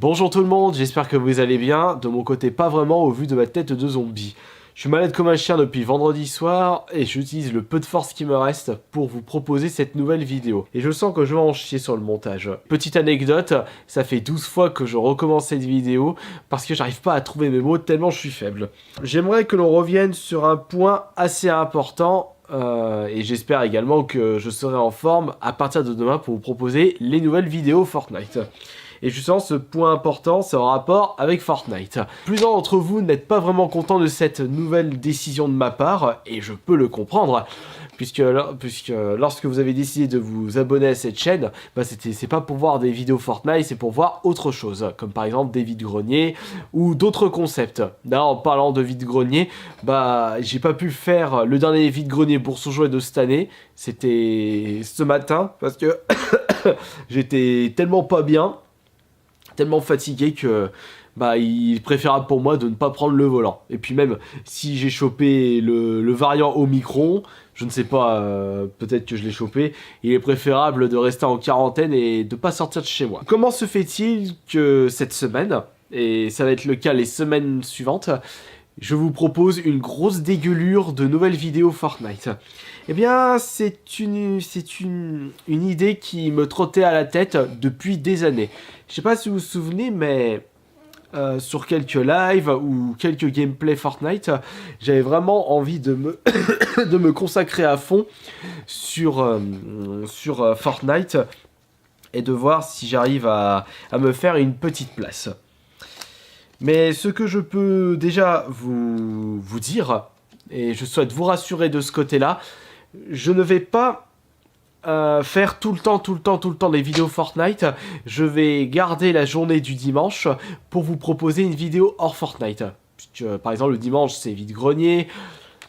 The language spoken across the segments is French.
Bonjour tout le monde, j'espère que vous allez bien. De mon côté, pas vraiment au vu de ma tête de zombie. Je suis malade comme un chien depuis vendredi soir et j'utilise le peu de force qui me reste pour vous proposer cette nouvelle vidéo. Et je sens que je vais en chier sur le montage. Petite anecdote, ça fait 12 fois que je recommence cette vidéo parce que j'arrive pas à trouver mes mots tellement je suis faible. J'aimerais que l'on revienne sur un point assez important et j'espère également que je serai en forme à partir de demain pour vous proposer les nouvelles vidéos Fortnite. Et justement, ce point important, c'est en rapport avec Fortnite. Plusieurs d'entre vous n'êtes pas vraiment contents de cette nouvelle décision de ma part, et je peux le comprendre, puisque lorsque vous avez décidé de vous abonner à cette chaîne, bah c'est pas pour voir des vidéos Fortnite, c'est pour voir autre chose, comme par exemple des vides-greniers ou d'autres concepts. D'ailleurs, en parlant de vide-greniers, bah j'ai pas pu faire le dernier vide-grenier bourgeois de cette année, c'était ce matin, parce que j'étais tellement pas bien, tellement fatigué que bah il est préférable pour moi de ne pas prendre le volant. Et puis même si j'ai chopé le variant Omicron, je ne sais pas, peut-être que je l'ai chopé, il est préférable de rester en quarantaine et de pas sortir de chez moi. Comment se fait-il que cette semaine, et ça va être le cas les semaines suivantes, je vous propose une grosse dégueulure de nouvelles vidéos Fortnite? Eh bien, c'est une idée qui me trottait à la tête depuis des années. Je sais pas si vous vous souvenez, mais sur quelques lives ou quelques gameplay Fortnite, j'avais vraiment envie de me, de me consacrer à fond sur Fortnite et de voir si j'arrive à me faire une petite place. Mais ce que je peux déjà vous dire, et je souhaite vous rassurer de ce côté-là, je ne vais pas faire tout le temps des vidéos Fortnite. Je vais garder la journée du dimanche pour vous proposer une vidéo hors Fortnite. Puisque, par exemple, le dimanche, c'est vide-grenier.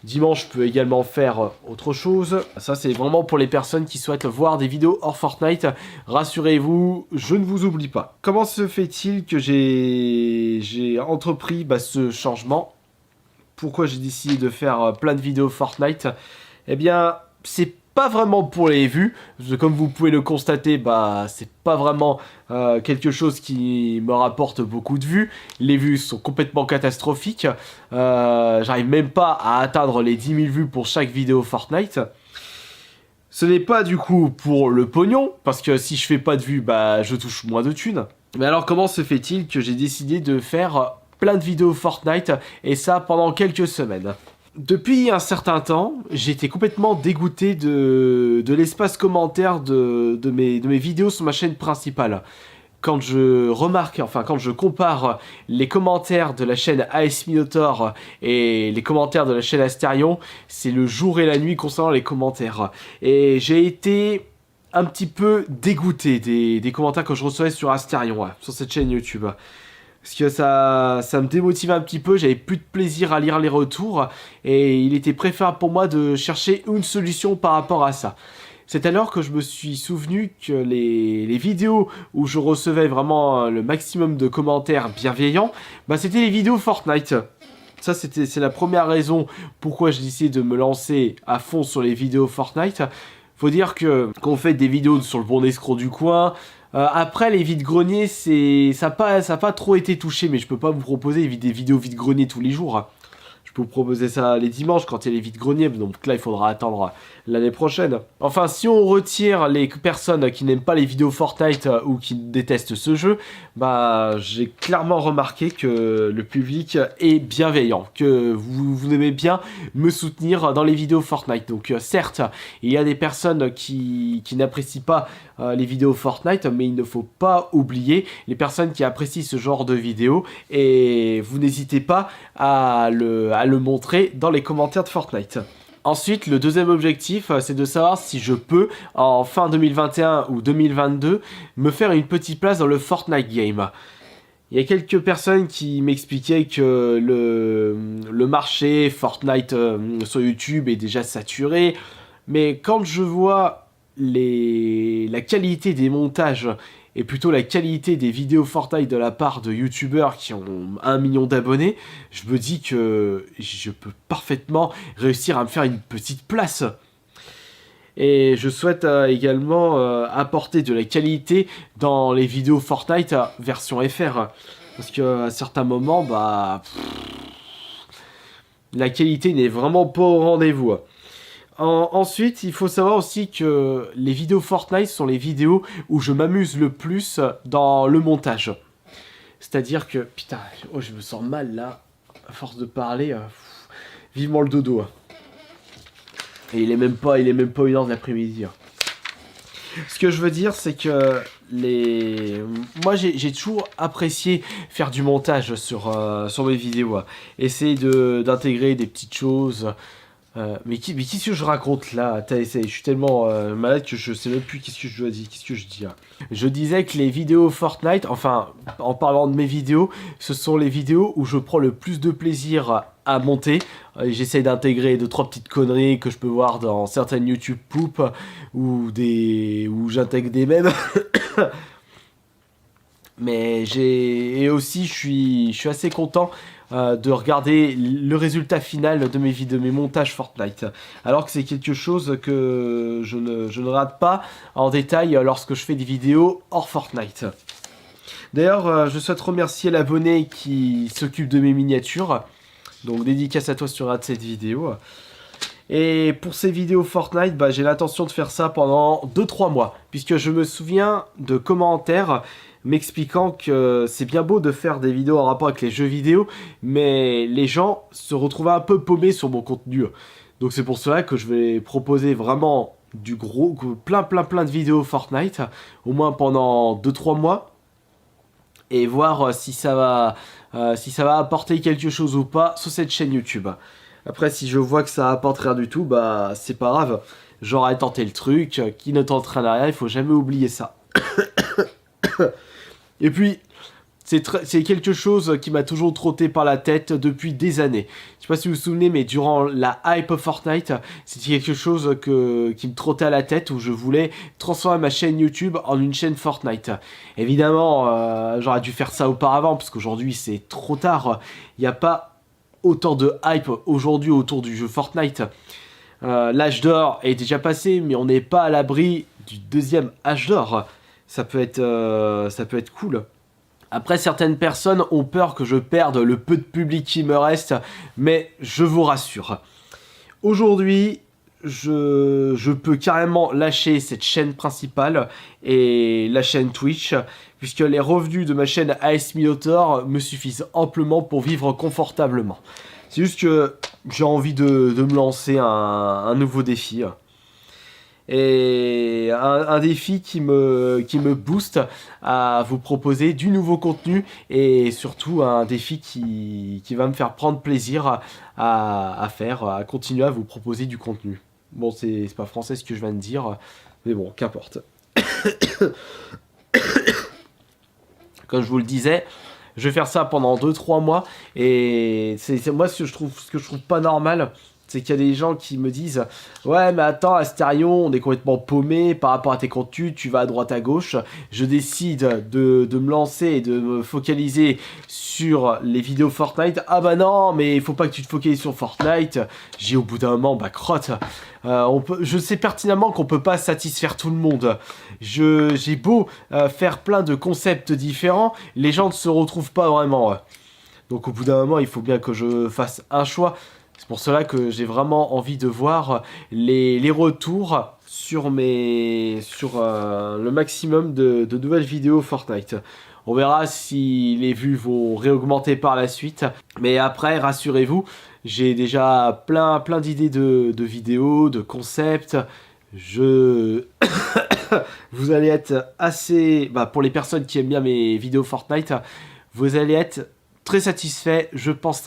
Dimanche, je peux également faire autre chose. Ça, c'est vraiment pour les personnes qui souhaitent voir des vidéos hors Fortnite. Rassurez-vous, je ne vous oublie pas. Comment se fait-il que j'ai entrepris ce changement? Pourquoi j'ai décidé de faire plein de vidéos Fortnite? Eh bien, c'est pas vraiment pour les vues, parce que comme vous pouvez le constater, c'est pas vraiment quelque chose qui me rapporte beaucoup de vues. Les vues sont complètement catastrophiques. J'arrive même pas à atteindre les 10 000 vues pour chaque vidéo Fortnite. Ce n'est pas du coup pour le pognon, parce que si je fais pas de vues, je touche moins de thunes. Mais alors comment se fait-il que j'ai décidé de faire plein de vidéos Fortnite, et ça pendant quelques semaines? Depuis un certain temps, j'étais complètement dégoûté de l'espace commentaire de mes vidéos sur ma chaîne principale. Quand je remarque, quand je compare les commentaires de la chaîne AS Minotaur et les commentaires de la chaîne Asterion, c'est le jour et la nuit concernant les commentaires. Et j'ai été un petit peu dégoûté des commentaires que je recevais sur Asterion, sur cette chaîne YouTube. Parce que ça me démotivait un petit peu, j'avais plus de plaisir à lire les retours, et il était préférable pour moi de chercher une solution par rapport à ça. C'est alors que je me suis souvenu que les vidéos où je recevais vraiment le maximum de commentaires bienveillants, c'était les vidéos Fortnite. Ça, c'est la première raison pourquoi j'ai décidé de me lancer à fond sur les vidéos Fortnite. Faut dire que quand on fait des vidéos sur le bon escroc du coin, après les vides-greniers, ça a pas trop été touché, mais je peux pas vous proposer des vidéos vide-greniers tous les jours. Je peux vous proposer ça les dimanches quand il y a les vides-greniers, donc là il faudra attendre l'année prochaine. Enfin, si on retire les personnes qui n'aiment pas les vidéos Fortnite ou qui détestent ce jeu, j'ai clairement remarqué que le public est bienveillant, que vous aimez bien me soutenir dans les vidéos Fortnite. Donc certes, il y a des personnes qui n'apprécient pas les vidéos Fortnite, mais il ne faut pas oublier les personnes qui apprécient ce genre de vidéos, et vous n'hésitez pas à le montrer dans les commentaires de Fortnite. Ensuite, le deuxième objectif, c'est de savoir si je peux, en fin 2021 ou 2022, me faire une petite place dans le Fortnite game. Il y a quelques personnes qui m'expliquaient que le marché Fortnite sur YouTube est déjà saturé, mais quand je vois la qualité des montages et plutôt la qualité des vidéos Fortnite de la part de youtubeurs qui ont 1 million d'abonnés, je me dis que je peux parfaitement réussir à me faire une petite place. Et je souhaite également apporter de la qualité dans les vidéos Fortnite version FR. Parce qu'à certains moments, bah, la qualité n'est vraiment pas au rendez-vous. Ensuite, il faut savoir aussi que les vidéos Fortnite sont les vidéos où je m'amuse le plus dans le montage. C'est-à-dire que, putain, oh, je me sens mal là, à force de parler, vivement le dodo. Et il est même pas 1h de l'après-midi. Ce que je veux dire, c'est que moi j'ai toujours apprécié faire du montage sur mes vidéos. Essayer d'intégrer des petites choses. Mais qu'est-ce que je raconte là? Je suis tellement malade que je sais même plus qu'est-ce que je dois dire, qu'est-ce que je dis. Je disais que les vidéos Fortnite, enfin, en parlant de mes vidéos, ce sont les vidéos où je prends le plus de plaisir à monter. J'essaie d'intégrer 2-3 petites conneries que je peux voir dans certaines YouTube poop où j'intègre des mèmes. Mais et aussi je suis assez content de regarder le résultat final de mes montages Fortnite. Alors que c'est quelque chose que je ne rate pas en détail lorsque je fais des vidéos hors Fortnite. D'ailleurs, je souhaite remercier l'abonné qui s'occupe de mes miniatures. Donc dédicace à toi si tu regardes cette vidéo. Et pour ces vidéos Fortnite, bah, j'ai l'intention de faire ça pendant 2-3 mois. Puisque je me souviens de commentaires m'expliquant que c'est bien beau de faire des vidéos en rapport avec les jeux vidéo, mais les gens se retrouvaient un peu paumés sur mon contenu. Donc c'est pour cela que je vais proposer vraiment du gros, plein de vidéos Fortnite, au moins pendant 2-3 mois, et voir si ça va apporter quelque chose ou pas sur cette chaîne YouTube. Après, si je vois que ça apporte rien du tout, bah c'est pas grave. J'aurais tenté le truc, qui ne t'entraîne à rien, il faut jamais oublier ça. Et puis, c'est quelque chose qui m'a toujours trotté par la tête depuis des années. Je sais pas si vous vous souvenez, mais durant la hype Fortnite, c'était quelque chose qui me trottait à la tête, où je voulais transformer ma chaîne YouTube en une chaîne Fortnite. Évidemment, j'aurais dû faire ça auparavant, parce qu'aujourd'hui c'est trop tard. Il n'y a pas autant de hype aujourd'hui autour du jeu Fortnite. L'âge d'or est déjà passé, mais on n'est pas à l'abri du deuxième âge d'or. Ça peut être cool. Après, certaines personnes ont peur que je perde le peu de public qui me reste, mais je vous rassure. Aujourd'hui, je peux carrément lâcher cette chaîne principale et la chaîne Twitch, puisque les revenus de ma chaîne AS Minotaur me suffisent amplement pour vivre confortablement. C'est juste que j'ai envie de me lancer un nouveau défi. Et un défi qui me booste à vous proposer du nouveau contenu, et surtout un défi qui va me faire prendre plaisir à continuer à vous proposer du contenu. Bon, c'est pas français ce que je viens de dire, mais bon, qu'importe. Comme je vous le disais, je vais faire ça pendant 2-3 mois, et c'est moi ce que je trouve pas normal. C'est qu'il y a des gens qui me disent « Ouais, mais attends, Astérion, on est complètement paumé par rapport à tes contenus, tu vas à droite à gauche. » Je décide de me lancer et de me focaliser sur les vidéos Fortnite. « Ah bah non, mais il faut pas que tu te focalises sur Fortnite. » J'ai au bout d'un moment, bah crotte. Je sais pertinemment qu'on peut pas satisfaire tout le monde. J'ai beau faire plein de concepts différents, les gens ne se retrouvent pas vraiment. Donc au bout d'un moment, il faut bien que je fasse un choix. C'est pour cela que j'ai vraiment envie de voir les retours sur le maximum de nouvelles vidéos Fortnite. On verra si les vues vont réaugmenter par la suite. Mais après, rassurez-vous, j'ai déjà plein d'idées de vidéos, de concepts. Vous allez être assez... Bah, pour les personnes qui aiment bien mes vidéos Fortnite, vous allez être très satisfait, je pense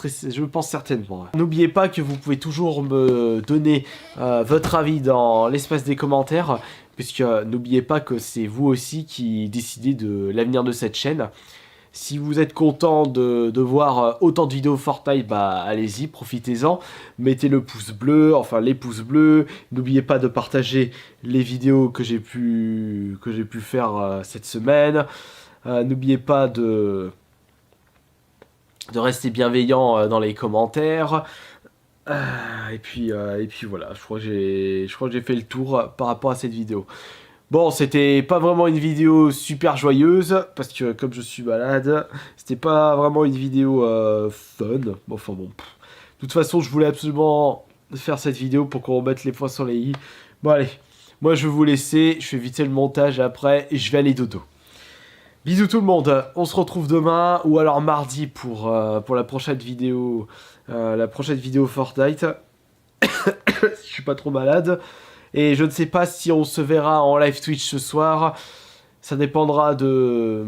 certainement. N'oubliez pas que vous pouvez toujours me donner votre avis dans l'espace des commentaires, puisque n'oubliez pas que c'est vous aussi qui décidez de l'avenir de cette chaîne. Si vous êtes content de voir autant de vidéos Fortnite, bah allez-y, profitez-en. Mettez le pouce bleu, enfin les pouces bleus. N'oubliez pas de partager les vidéos que j'ai pu faire cette semaine. N'oubliez pas de rester bienveillant dans les commentaires. Et puis voilà, je crois que j'ai fait le tour par rapport à cette vidéo. Bon, c'était pas vraiment une vidéo super joyeuse, parce que comme je suis malade, c'était pas vraiment une vidéo fun. Bon, enfin bon. De toute façon, je voulais absolument faire cette vidéo pour qu'on remette les points sur les i. Bon, allez. Moi, je vais vous laisser. Je fais vite le montage après et je vais aller dodo. Bisous tout le monde. On se retrouve demain ou alors mardi pour la prochaine vidéo. La prochaine vidéo Fortnite. Si je suis pas trop malade. Et je ne sais pas si on se verra en live Twitch ce soir. Ça dépendra de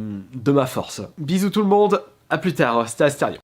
ma force. Bisous tout le monde. À plus tard. C'était Asterion.